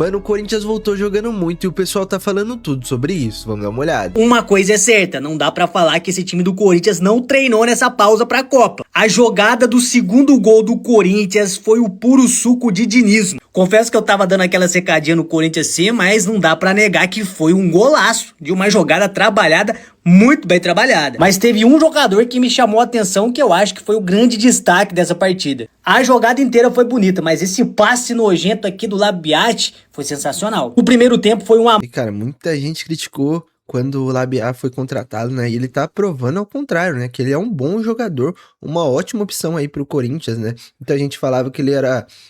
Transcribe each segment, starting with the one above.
Mano, o Corinthians voltou jogando muito e o pessoal tá falando tudo sobre isso. Vamos dar uma olhada. Uma coisa é certa, não dá pra falar que esse time do Corinthians não treinou nessa pausa pra Copa. A jogada do segundo gol do Corinthians foi o puro suco de dinismo. Confesso que eu tava dando aquela secadinha no Corinthians C, mas não dá pra negar que foi um golaço de uma jogada trabalhada, muito bem trabalhada. Mas teve um jogador que me chamou a atenção, que eu acho que foi o grande destaque dessa partida. A jogada inteira foi bonita, mas esse passe nojento aqui do Labiat foi sensacional. O primeiro tempo foi uma... E cara, muita gente criticou quando o Labiat foi contratado, né? E ele tá provando ao contrário, né? Que ele é um bom jogador, uma ótima opção aí pro Corinthians, né? Muita gente falava que ele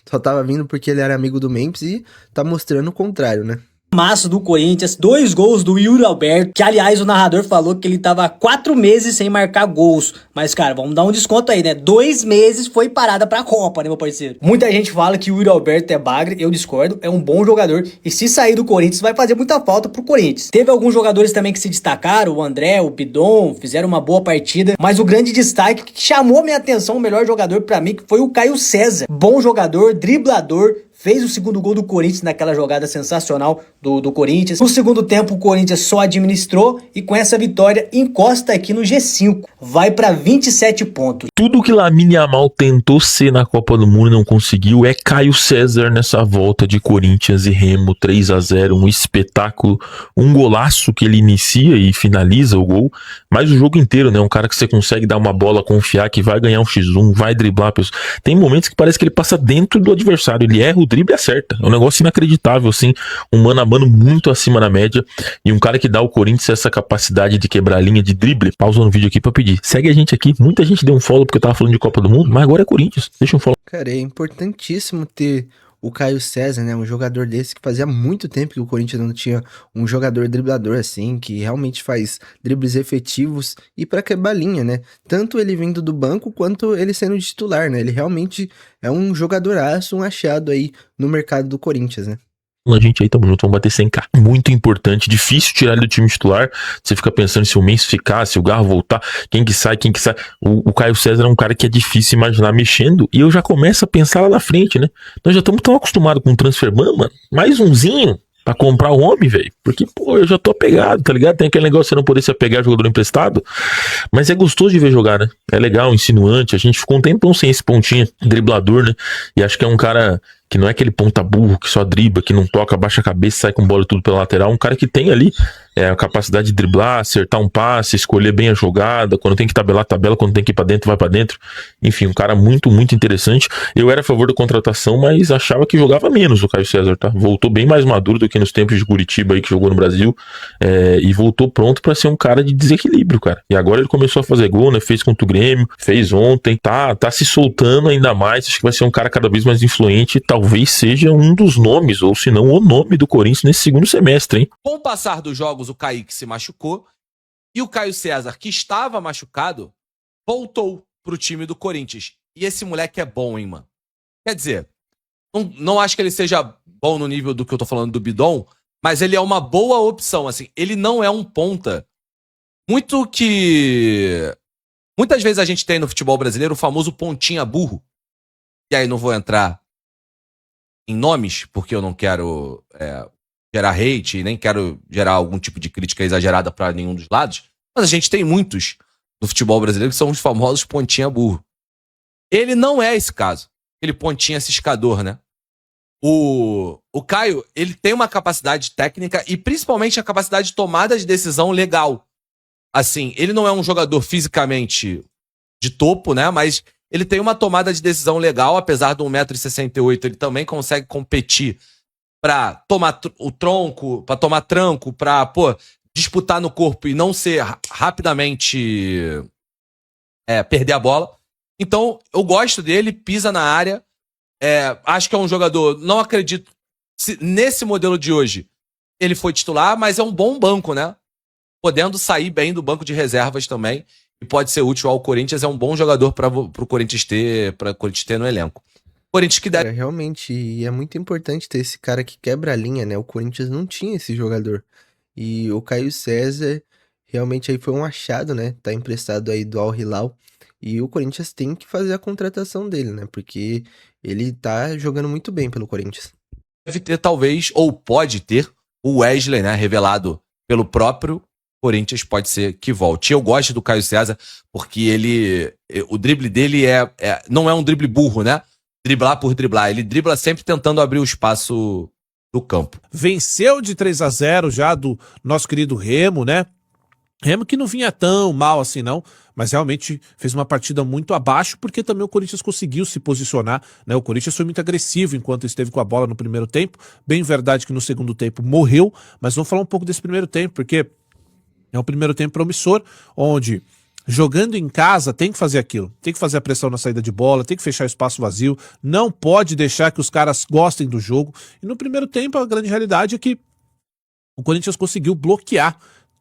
só tava vindo porque ele era amigo do Memphis e tá mostrando o contrário, né? Massa do Corinthians, 2 gols do Yuri Alberto, que aliás o narrador falou que ele tava 4 meses sem marcar gols, mas cara, vamos dar um desconto aí, né, 2 meses foi parada pra Copa, né meu parceiro. Muita gente fala que o Yuri Alberto é bagre, eu discordo, é um bom jogador e se sair do Corinthians vai fazer muita falta pro Corinthians. Teve alguns jogadores também que se destacaram, o André, o Bidon, fizeram uma boa partida, mas o grande destaque que chamou minha atenção, o melhor jogador pra mim, que foi o Caio César, bom jogador, driblador, fez o segundo gol do Corinthians naquela jogada sensacional do Corinthians. No segundo tempo, o Corinthians só administrou e com essa vitória encosta aqui no G5. Vai para 27 pontos. Tudo que Lamine Yamal tentou ser na Copa do Mundo e não conseguiu é Caio César nessa volta de Corinthians e Remo 3-0, um espetáculo, um golaço que ele inicia e finaliza o gol, mas o jogo inteiro, né? Um cara que você consegue dar uma bola, confiar que vai ganhar um X1, vai driblar a pessoa. Tem momentos que parece que ele passa dentro do adversário, ele erra o drible acerta. É um negócio inacreditável, assim. Um mano a mano muito acima da média. E um cara que dá ao Corinthians essa capacidade de quebrar a linha de drible. Pausa no vídeo aqui pra pedir. Segue a gente aqui. Muita gente deu um follow porque eu tava falando de Copa do Mundo, mas agora é Corinthians. Deixa um follow. Cara, é importantíssimo ter o Caio César, né? Um jogador desse que fazia muito tempo que o Corinthians não tinha um jogador driblador assim, que realmente faz dribles efetivos e pra quebrar linha, né? Tanto ele vindo do banco quanto ele sendo titular, né? Ele realmente é um jogadoraço, um achado aí no mercado do Corinthians, né? A gente aí, tamo junto, vamos bater 100k. Muito importante, difícil tirar ele do time titular. Você fica pensando se o Mendes ficar, se o Garro voltar, quem que sai. O Caio César é um cara que é difícil imaginar mexendo, e eu já começo a pensar lá na frente, né? Nós já estamos tão acostumados com o transferban, mano. Mais umzinho pra comprar o homem, velho. Porque, pô, eu já tô apegado, tá ligado? Tem aquele negócio de você não poder se apegar a jogador emprestado, mas é gostoso de ver jogar, né? É legal, insinuante. A gente ficou um tempão sem esse pontinha driblador, né? E acho que é um cara que não é aquele ponta burro que só dribla, que não toca, baixa a cabeça, sai com bola tudo pela lateral. Um cara que tem ali a capacidade de driblar, acertar um passe, escolher bem a jogada, quando tem que tabelar, tabela, quando tem que ir pra dentro, vai pra dentro. Enfim, um cara muito, muito interessante. Eu era a favor da contratação, mas achava que jogava menos o Caio César, tá? Voltou bem mais maduro do que nos tempos de Curitiba aí, que jogou no Brasil, e voltou pronto pra ser um cara de desequilíbrio, cara. E agora ele começou a fazer gol, né? Fez contra o Grêmio, fez ontem, tá se soltando ainda mais. Acho que vai ser um cara cada vez mais influente, talvez seja um dos nomes, ou se não o nome do Corinthians nesse segundo semestre, hein? Com o passar dos jogos, o Kaique se machucou e o Caio César, que estava machucado, voltou pro time do Corinthians. E esse moleque é bom, hein, mano? Quer dizer, não acho que ele seja bom no nível do que eu tô falando do Bidon, mas ele é uma boa opção, assim. Ele não é um ponta. Muitas vezes a gente tem no futebol brasileiro o famoso pontinha burro. E aí não vou entrar em nomes, porque eu não quero gerar hate e nem quero gerar algum tipo de crítica exagerada para nenhum dos lados, mas a gente tem muitos no futebol brasileiro que são os famosos pontinha burro. Ele não é esse caso, aquele pontinha ciscador, né? O Caio, ele tem uma capacidade técnica e principalmente a capacidade de tomada de decisão legal. Assim, ele não é um jogador fisicamente de topo, né? Mas ele tem uma tomada de decisão legal, apesar de 1,68 m, ele também consegue competir pra tomar o tronco, pra tomar tranco, pra, disputar no corpo e não ser rapidamente perder a bola. Então, eu gosto dele, pisa na área. Acho que é um jogador, não acredito se nesse modelo de hoje ele foi titular, mas é um bom banco, né? Podendo sair bem do banco de reservas também. E pode ser útil ao Corinthians, é um bom jogador para o Corinthians ter no elenco. Corinthians que deve... Realmente, e é muito importante ter esse cara que quebra a linha, né? O Corinthians não tinha esse jogador. E o Caio César realmente aí foi um achado, né? Tá emprestado aí do Al Hilal. E o Corinthians tem que fazer a contratação dele, né? Porque ele tá jogando muito bem pelo Corinthians. deve ter talvez, ou pode ter, o Wesley, né, revelado pelo próprio Corinthians, pode ser que volte. Eu gosto do Caio César porque o drible dele não é um drible burro, né? Driblar por driblar. Ele dribla sempre tentando abrir o espaço do campo. Venceu de 3-0 já do nosso querido Remo, né? Remo que não vinha tão mal assim não, mas realmente fez uma partida muito abaixo, porque também o Corinthians conseguiu se posicionar, né? O Corinthians foi muito agressivo enquanto esteve com a bola no primeiro tempo, bem verdade que no segundo tempo morreu, mas vamos falar um pouco desse primeiro tempo, porque é um primeiro tempo promissor, onde jogando em casa tem que fazer aquilo, tem que fazer a pressão na saída de bola, tem que fechar o espaço vazio, não pode deixar que os caras gostem do jogo, e no primeiro tempo a grande realidade é que o Corinthians conseguiu bloquear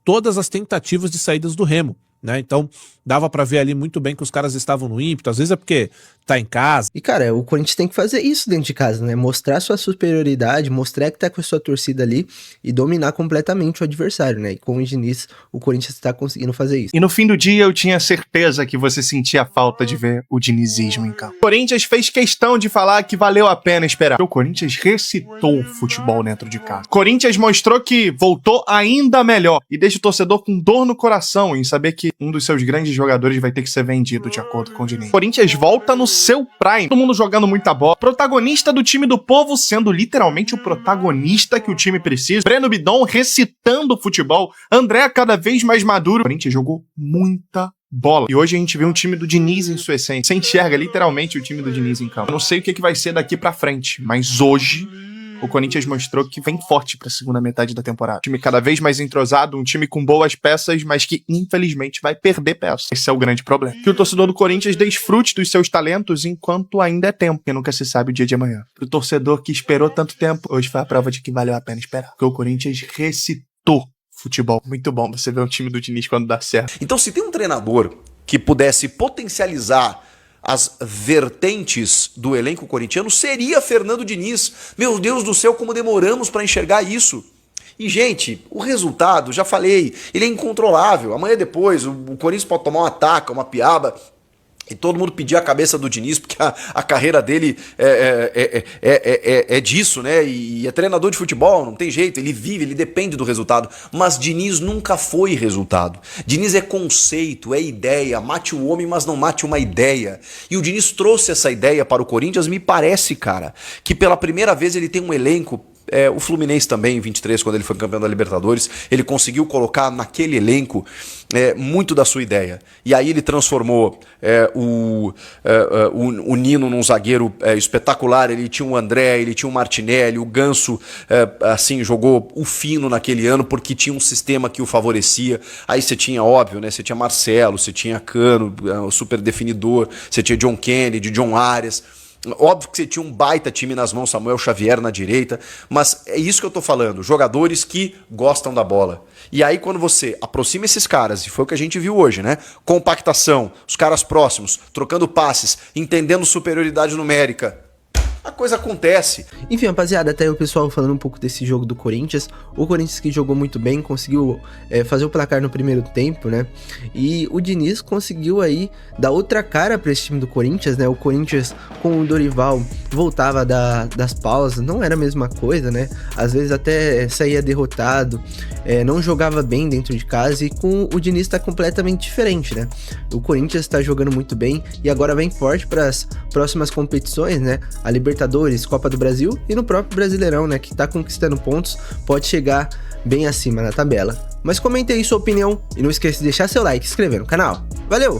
todas as tentativas de saídas do Remo, né? Então dava pra ver ali muito bem que os caras estavam no ímpeto, às vezes é porque tá em casa. E cara, o Corinthians tem que fazer isso dentro de casa, né? Mostrar sua superioridade, mostrar que tá com a sua torcida ali e dominar completamente o adversário, né? E com o Diniz, o Corinthians tá conseguindo fazer isso. E no fim do dia eu tinha certeza que você sentia falta de ver o dinizismo em campo. O Corinthians fez questão de falar que valeu a pena esperar. O Corinthians recitou o futebol dentro de casa. O Corinthians mostrou que voltou ainda melhor e deixa o torcedor com dor no coração em saber que um dos seus grandes jogadores vai ter que ser vendido de acordo com o Diniz. O Corinthians volta no seu prime, todo mundo jogando muita bola, protagonista do time do povo sendo literalmente o protagonista que o time precisa, Breno Bidon recitando o futebol, André cada vez mais maduro. O Corinthians jogou muita bola. E hoje a gente vê um time do Diniz em sua essência. Você enxerga literalmente o time do Diniz em campo. Eu não sei o que vai ser daqui pra frente, mas hoje o Corinthians mostrou que vem forte pra segunda metade da temporada. Um time cada vez mais entrosado, um time com boas peças, mas que infelizmente vai perder peças. Esse é o grande problema. Que o torcedor do Corinthians desfrute dos seus talentos enquanto ainda é tempo, porque nunca se sabe o dia de amanhã. Pro torcedor que esperou tanto tempo, hoje foi a prova de que valeu a pena esperar. Porque o Corinthians recitou futebol. Muito bom você ver o time do Diniz quando dá certo. Então, se tem um treinador que pudesse potencializar as vertentes do elenco corintiano, seria Fernando Diniz. Meu Deus do céu, como demoramos para enxergar isso. E, gente, o resultado, já falei, ele é incontrolável. Amanhã depois, o Corinthians pode tomar um ataque, uma piaba, e todo mundo pedir a cabeça do Diniz, porque a carreira dele é disso, né? E é treinador de futebol, não tem jeito, ele vive, ele depende do resultado. Mas Diniz nunca foi resultado. Diniz é conceito, é ideia, mate o homem, mas não mate uma ideia. E o Diniz trouxe essa ideia para o Corinthians, me parece, cara, que pela primeira vez ele tem um elenco. O Fluminense também, em 23, quando ele foi campeão da Libertadores, ele conseguiu colocar naquele elenco muito da sua ideia. E aí ele transformou o Nino num zagueiro espetacular, ele tinha o André, ele tinha o Martinelli, o Ganso assim, jogou o fino naquele ano porque tinha um sistema que o favorecia. Aí você tinha, óbvio, né? Você tinha Marcelo, você tinha Cano, o super definidor, você tinha John Kennedy, John Arias. Óbvio que você tinha um baita time nas mãos, Samuel Xavier na direita, mas é isso que eu tô falando, jogadores que gostam da bola. E aí quando você aproxima esses caras, e foi o que a gente viu hoje, né? Compactação, os caras próximos, trocando passes, entendendo superioridade numérica, a coisa acontece. Enfim, rapaziada, até o pessoal falando um pouco desse jogo do Corinthians. O Corinthians que jogou muito bem, conseguiu fazer o placar no primeiro tempo, né? E o Diniz conseguiu aí dar outra cara para esse time do Corinthians, né? O Corinthians com o Dorival voltava das pausas, não era a mesma coisa, né? Às vezes até saía derrotado, não jogava bem dentro de casa, e com o Diniz tá completamente diferente, né? O Corinthians tá jogando muito bem e agora vem forte para as próximas competições, né? A Libertadores, Copa do Brasil e no próprio Brasileirão, né, que tá conquistando pontos, pode chegar bem acima na tabela. Mas comente aí sua opinião e não esqueça de deixar seu like e se inscrever no canal. Valeu!